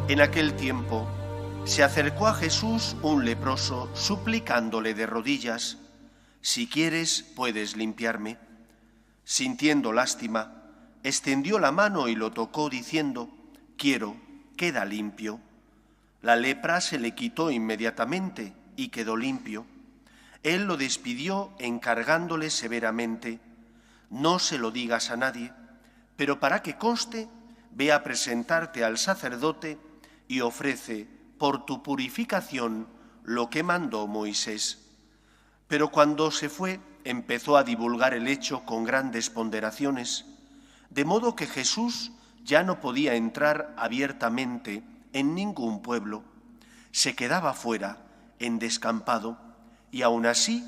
En aquel tiempo se acercó a Jesús un leproso suplicándole de rodillas: «Si quieres, puedes limpiarme». Sintiendo lástima, extendió la mano y lo tocó diciendo: «Quiero, queda limpio». La lepra se le quitó inmediatamente y quedó limpio. Él lo despidió encargándole severamente: «No se lo digas a nadie, pero para que conste, ve a presentarte al sacerdote y ofrece por tu purificación lo que mandó Moisés». Pero cuando se fue, empezó a divulgar el hecho con grandes ponderaciones, de modo que Jesús ya no podía entrar abiertamente en ningún pueblo. Se quedaba fuera, en descampado, y aún así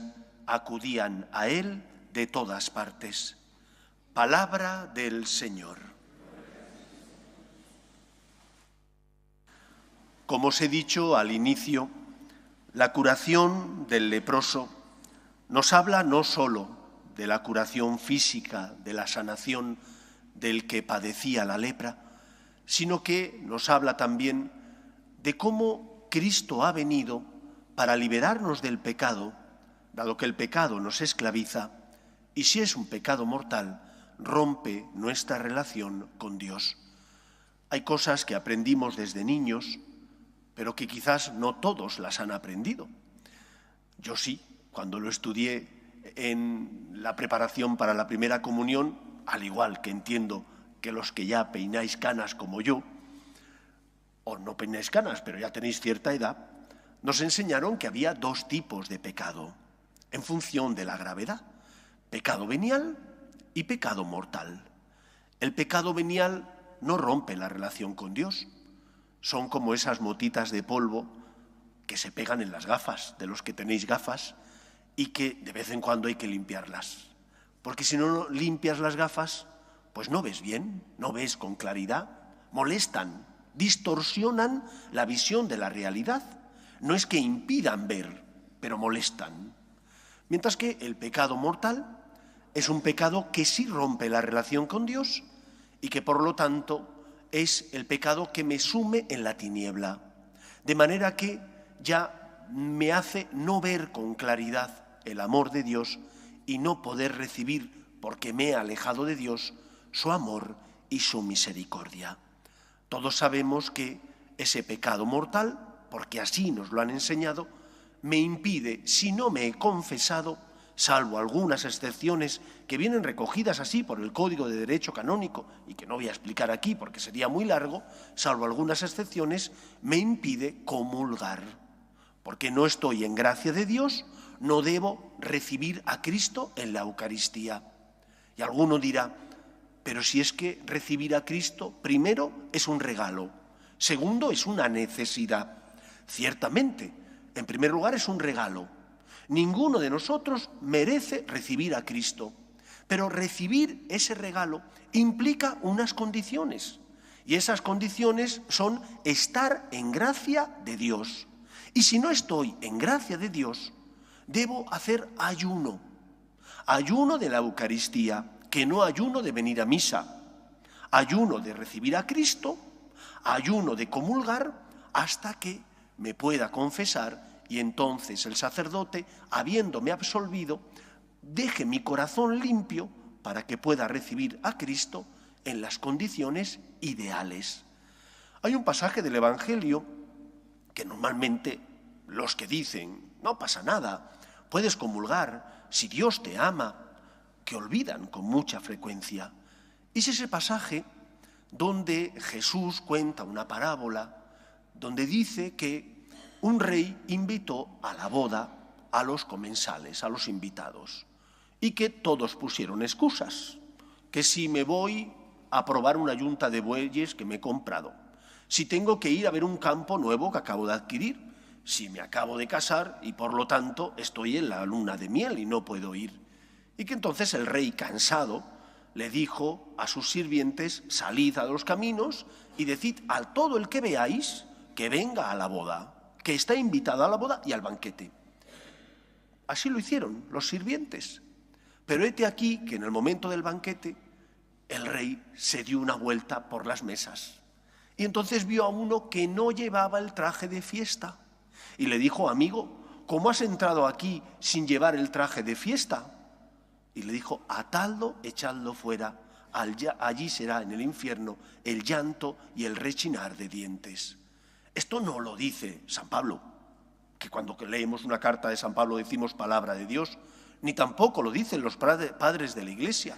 acudían a él de todas partes. Palabra del Señor. Como os he dicho al inicio, la curación del leproso nos habla no solo de la curación física, de la sanación del que padecía la lepra, sino que nos habla también de cómo Cristo ha venido para liberarnos del pecado, dado que el pecado nos esclaviza y, si es un pecado mortal, rompe nuestra relación con Dios. Hay cosas que aprendimos desde niños, pero que quizás no todos las han aprendido. Yo sí, cuando lo estudié en la preparación para la primera comunión, al igual que entiendo que los que ya peináis canas como yo, o no peináis canas, pero ya tenéis cierta edad, nos enseñaron que había dos tipos de pecado, en función de la gravedad: pecado venial y pecado mortal. El pecado venial no rompe la relación con Dios. Son como esas motitas de polvo que se pegan en las gafas, de los que tenéis gafas, y que de vez en cuando hay que limpiarlas. Porque si no limpias las gafas, pues no ves bien, no ves con claridad, molestan, distorsionan la visión de la realidad. No es que impidan ver, pero molestan. Mientras que el pecado mortal es un pecado que sí rompe la relación con Dios y que por lo tanto es el pecado que me sume en la tiniebla, de manera que ya me hace no ver con claridad el amor de Dios y no poder recibir, porque me he alejado de Dios, su amor y su misericordia. Todos sabemos que ese pecado mortal, porque así nos lo han enseñado, me impide, si no me he confesado, salvo algunas excepciones que vienen recogidas así por el Código de Derecho Canónico y que no voy a explicar aquí porque sería muy largo, salvo algunas excepciones, me impide comulgar. Porque no estoy en gracia de Dios, no debo recibir a Cristo en la Eucaristía. Y alguno dirá: pero si es que recibir a Cristo, primero, es un regalo, segundo, es una necesidad. Ciertamente, en primer lugar, es un regalo. Ninguno de nosotros merece recibir a Cristo, pero recibir ese regalo implica unas condiciones, y esas condiciones son estar en gracia de Dios. Y si no estoy en gracia de Dios, debo hacer ayuno de la Eucaristía, que no ayuno de venir a misa, ayuno de recibir a Cristo, ayuno de comulgar hasta que me pueda confesar, y entonces el sacerdote, habiéndome absolvido, deje mi corazón limpio para que pueda recibir a Cristo en las condiciones ideales. Hay un pasaje del Evangelio que normalmente los que dicen: no pasa nada, puedes comulgar, si Dios te ama, que olvidan con mucha frecuencia. Es ese pasaje donde Jesús cuenta una parábola, donde dice que un rey invitó a la boda a los comensales, a los invitados, y que todos pusieron excusas, que si me voy a probar una yunta de bueyes que me he comprado, si tengo que ir a ver un campo nuevo que acabo de adquirir, si me acabo de casar y por lo tanto estoy en la luna de miel y no puedo ir. Y que entonces el rey, cansado, le dijo a sus sirvientes: salid a los caminos y decid a todo el que veáis que venga a la boda, que está invitado a la boda y al banquete. Así lo hicieron los sirvientes. Pero hete aquí que en el momento del banquete el rey se dio una vuelta por las mesas Y entonces vio a uno que no llevaba el traje de fiesta. Y le dijo: amigo, ¿cómo has entrado aquí sin llevar el traje de fiesta? Y le dijo: atadlo, echadlo fuera. Allí será en el infierno el llanto y el rechinar de dientes. Esto no lo dice San Pablo, que cuando leemos una carta de San Pablo decimos palabra de Dios, ni tampoco lo dicen los padres de la Iglesia.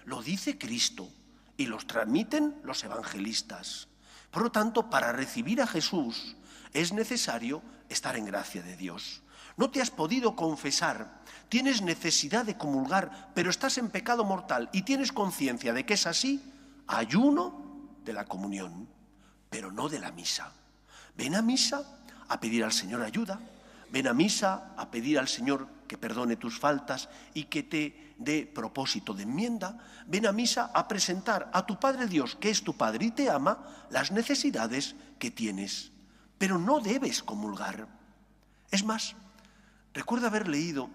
Lo dice Cristo y los transmiten los evangelistas. Por lo tanto, para recibir a Jesús es necesario estar en gracia de Dios. No te has podido confesar, tienes necesidad de comulgar, pero estás en pecado mortal y tienes conciencia de que es así, ayuno de la comunión, pero no de la misa. Ven a misa a pedir al Señor ayuda, ven a misa a pedir al Señor que perdone tus faltas y que te dé propósito de enmienda, ven a misa a presentar a tu Padre Dios, que es tu Padre y te ama, las necesidades que tienes, pero no debes comulgar. Es más, recuerdo haber leído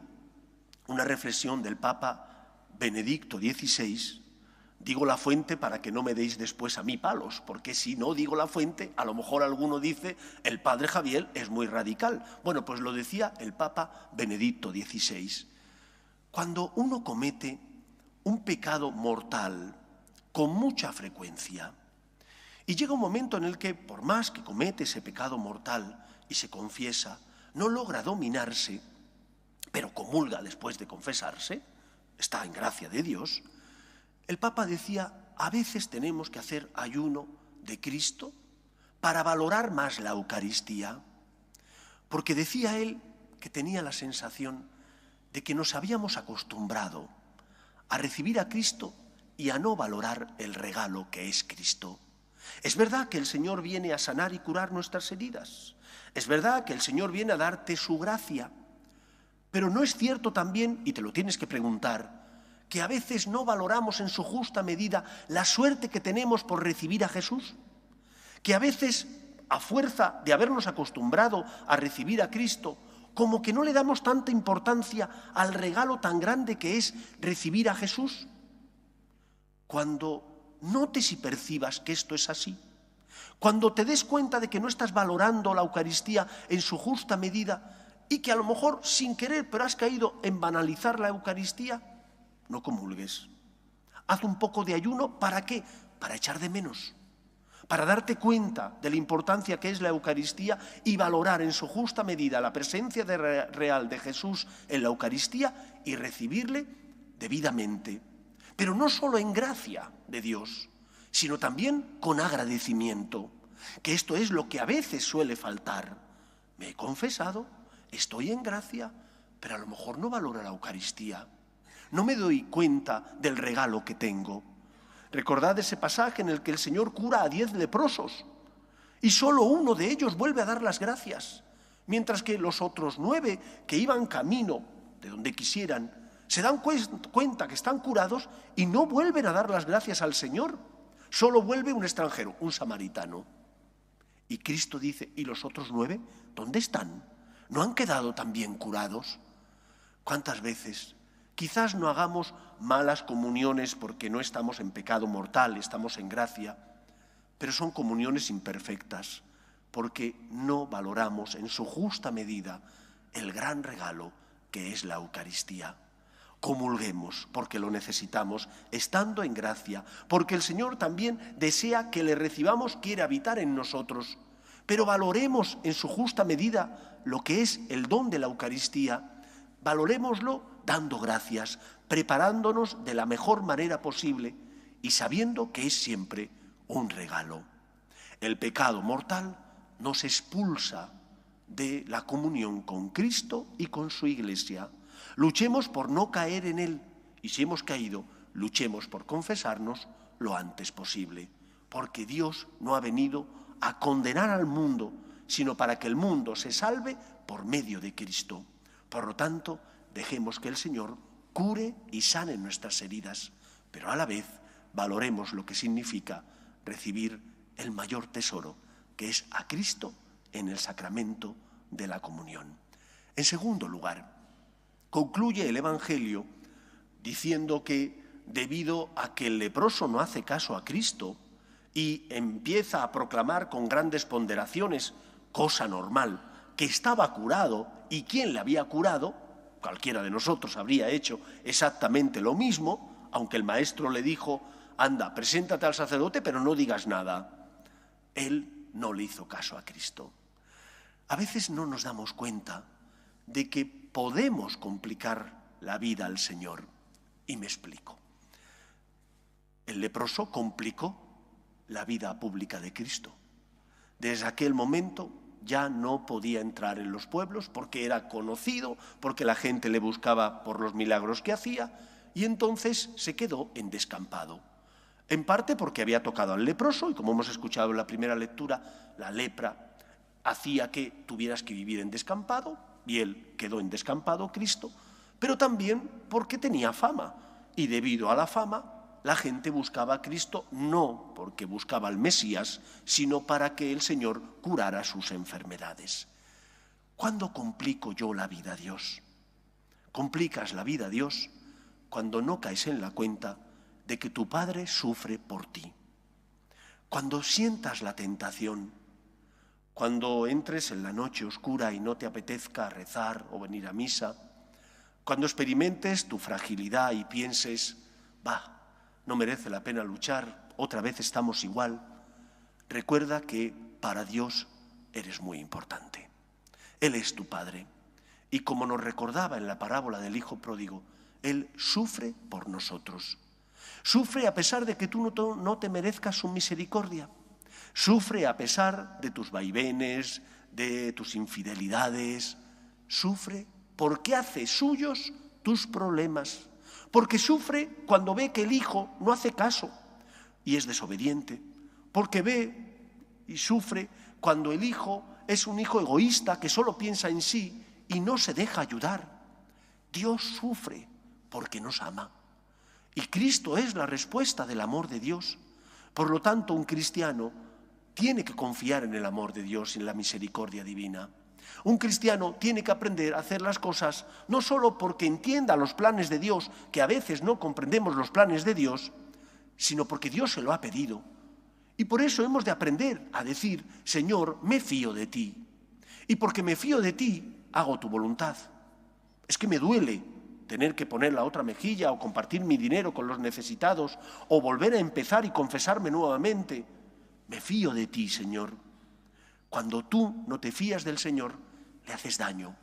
una reflexión del Papa Benedicto XVI. Digo la fuente para que no me deis después a mí palos, porque si no digo la fuente, a lo mejor alguno dice: el padre Javier es muy radical. Bueno, pues lo decía el Papa Benedicto XVI. Cuando uno comete un pecado mortal con mucha frecuencia, y llega un momento en el que, por más que comete ese pecado mortal y se confiesa, no logra dominarse, pero comulga después de confesarse, está en gracia de Dios. El Papa decía: a veces tenemos que hacer ayuno de Cristo para valorar más la Eucaristía, porque decía él que tenía la sensación de que nos habíamos acostumbrado a recibir a Cristo y a no valorar el regalo que es Cristo. Es verdad que el Señor viene a sanar y curar nuestras heridas, es verdad que el Señor viene a darte su gracia, pero ¿no es cierto también, y te lo tienes que preguntar, que a veces no valoramos en su justa medida la suerte que tenemos por recibir a Jesús? Que a veces, a fuerza de habernos acostumbrado a recibir a Cristo, como que no le damos tanta importancia al regalo tan grande que es recibir a Jesús. Cuando notes y percibas que esto es así, cuando te des cuenta de que no estás valorando la Eucaristía en su justa medida y que a lo mejor sin querer pero has caído en banalizar la Eucaristía, no comulgues. Haz un poco de ayuno, ¿para qué? Para echar de menos, para darte cuenta de la importancia que es la Eucaristía y valorar en su justa medida la presencia real de Jesús en la Eucaristía y recibirle debidamente. Pero no solo en gracia de Dios, sino también con agradecimiento, que esto es lo que a veces suele faltar. Me he confesado, estoy en gracia, pero a lo mejor no valoro la Eucaristía. No me doy cuenta del regalo que tengo. Recordad ese pasaje en el que el Señor cura a 10 leprosos y solo uno de ellos vuelve a dar las gracias, mientras que los otros 9 que iban camino de donde quisieran se dan cuenta que están curados y no vuelven a dar las gracias al Señor. Solo vuelve un extranjero, un samaritano. Y Cristo dice: ¿y los otros 9 dónde están? ¿No han quedado también curados? ¿Cuántas veces? Quizás no hagamos malas comuniones porque no estamos en pecado mortal, estamos en gracia, pero son comuniones imperfectas porque no valoramos en su justa medida el gran regalo que es la Eucaristía. Comulguemos porque lo necesitamos, estando en gracia, porque el Señor también desea que le recibamos, quiere habitar en nosotros, pero valoremos en su justa medida lo que es el don de la Eucaristía, valorémoslo dando gracias, preparándonos de la mejor manera posible y sabiendo que es siempre un regalo. El pecado mortal nos expulsa de la comunión con Cristo y con su Iglesia. Luchemos por no caer en él y si hemos caído, luchemos por confesarnos lo antes posible, porque Dios no ha venido a condenar al mundo, sino para que el mundo se salve por medio de Cristo. Por lo tanto, dejemos que el Señor cure y sane nuestras heridas, pero a la vez valoremos lo que significa recibir el mayor tesoro, que es a Cristo en el sacramento de la comunión. En segundo lugar, concluye el Evangelio diciendo que debido a que el leproso no hace caso a Cristo, y empieza a proclamar con grandes ponderaciones, cosa normal, que estaba curado y quién le había curado, cualquiera de nosotros habría hecho exactamente lo mismo, aunque el maestro le dijo, anda, preséntate al sacerdote, pero no digas nada. Él no le hizo caso a Cristo. A veces no nos damos cuenta de que podemos complicar la vida al Señor. Y me explico. El leproso complicó la vida pública de Cristo. Desde aquel momento ya no podía entrar en los pueblos porque era conocido, porque la gente le buscaba por los milagros que hacía, y entonces se quedó en descampado. En parte porque había tocado al leproso, y como hemos escuchado en la primera lectura, la lepra hacía que tuvieras que vivir en descampado, y él quedó en descampado, Cristo, pero también porque tenía fama, y debido a la fama, la gente buscaba a Cristo no porque buscaba al Mesías, sino para que el Señor curara sus enfermedades. ¿Cuándo complico yo la vida a Dios? Complicas la vida a Dios cuando no caes en la cuenta de que tu Padre sufre por ti. Cuando sientas la tentación, cuando entres en la noche oscura y no te apetezca rezar o venir a misa, cuando experimentes tu fragilidad y pienses, no merece la pena luchar, otra vez estamos igual, recuerda que para Dios eres muy importante. Él es tu Padre. Y como nos recordaba en la parábola del Hijo Pródigo, Él sufre por nosotros. Sufre a pesar de que tú no te merezcas su misericordia. Sufre a pesar de tus vaivenes, de tus infidelidades. Sufre porque hace suyos tus problemas. Porque sufre cuando ve que el hijo no hace caso y es desobediente. Porque ve y sufre cuando el hijo es un hijo egoísta que solo piensa en sí y no se deja ayudar. Dios sufre porque nos ama. Y Cristo es la respuesta del amor de Dios. Por lo tanto, un cristiano tiene que confiar en el amor de Dios y en la misericordia divina. Un cristiano tiene que aprender a hacer las cosas no solo porque entienda los planes de Dios, que a veces no comprendemos los planes de Dios, sino porque Dios se lo ha pedido. Y por eso hemos de aprender a decir, Señor, me fío de ti. Y porque me fío de ti, hago tu voluntad. Es que me duele tener que poner la otra mejilla o compartir mi dinero con los necesitados o volver a empezar y confesarme nuevamente. Me fío de ti, Señor. Cuando tú no te fías del Señor, le haces daño,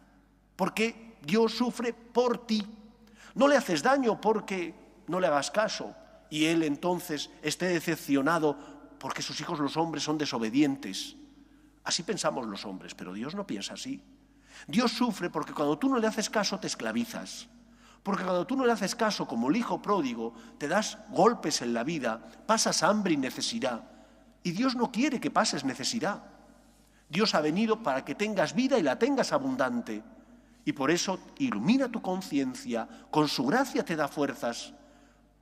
porque Dios sufre por ti. No le haces daño porque no le hagas caso y Él entonces esté decepcionado porque sus hijos los hombres son desobedientes. Así pensamos los hombres, pero Dios no piensa así. Dios sufre porque cuando tú no le haces caso te esclavizas, porque cuando tú no le haces caso como el hijo pródigo te das golpes en la vida, pasas hambre y necesidad, y Dios no quiere que pases necesidad. Dios ha venido para que tengas vida y la tengas abundante. Y por eso ilumina tu conciencia, con su gracia te da fuerzas,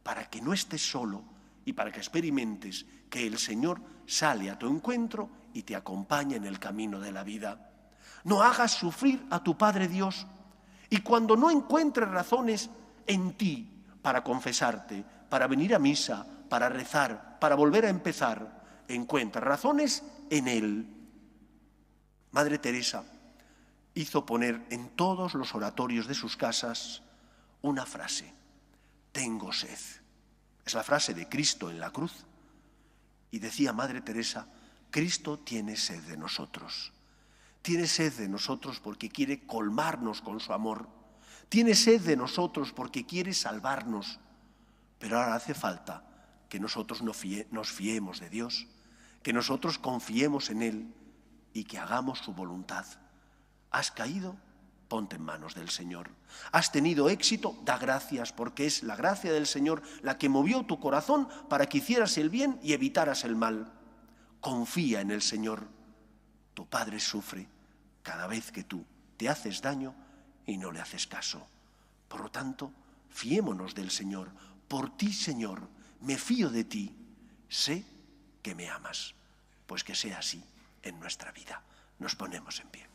para que no estés solo y para que experimentes que el Señor sale a tu encuentro y te acompaña en el camino de la vida. No hagas sufrir a tu Padre Dios. Y cuando no encuentres razones en ti para confesarte, para venir a misa, para rezar, para volver a empezar, encuentra razones en Él. Madre Teresa hizo poner en todos los oratorios de sus casas una frase: tengo sed. Es la frase de Cristo en la cruz. Y decía Madre Teresa, Cristo tiene sed de nosotros. Tiene sed de nosotros porque quiere colmarnos con su amor. Tiene sed de nosotros porque quiere salvarnos. Pero ahora hace falta que nosotros nos fiemos de Dios, que nosotros confiemos en Él y que hagamos su voluntad. ¿Has caído? Ponte en manos del Señor. ¿Has tenido éxito? Da gracias, porque es la gracia del Señor la que movió tu corazón para que hicieras el bien y evitaras el mal. Confía en el Señor. Tu Padre sufre cada vez que tú te haces daño y no le haces caso. Por lo tanto, fiémonos del Señor. Por ti, Señor, me fío de ti. Sé que me amas. Pues que sea así en nuestra vida. Nos ponemos en pie.